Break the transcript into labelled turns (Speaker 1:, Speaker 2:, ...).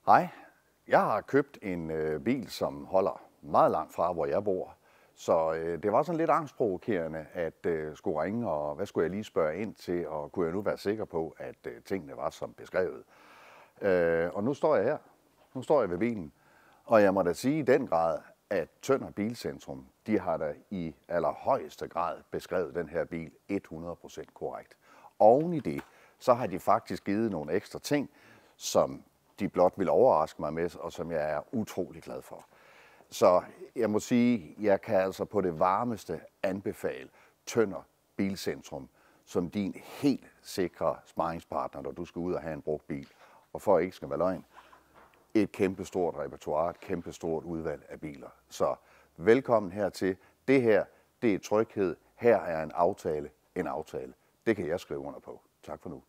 Speaker 1: Hej, jeg har købt en bil, som holder meget langt fra, hvor jeg bor. Så det var sådan lidt angstprovokerende at skulle ringe, og hvad skulle jeg lige spørge ind til, og kunne jeg nu være sikker på, at tingene var som beskrevet. Og nu står jeg her. Nu står jeg ved bilen. Og jeg må da sige i den grad, at Tønder Bilcentrum, de har da i allerhøjeste grad beskrevet den her bil 100% korrekt. Oven i det, så har de faktisk givet nogle ekstra ting, som de blot vil overraske mig med, og som jeg er utrolig glad for. Så jeg må sige, jeg kan altså på det varmeste anbefale Tønder Bilcentrum som din helt sikre sparringspartner, når du skal ud og have en brugt bil. Og for at ikke skal være løgn, et kæmpestort repertoire, et kæmpestort udvalg af biler. Så velkommen hertil. Det her, det er tryghed. Her er en aftale. Det kan jeg skrive under på. Tak for nu.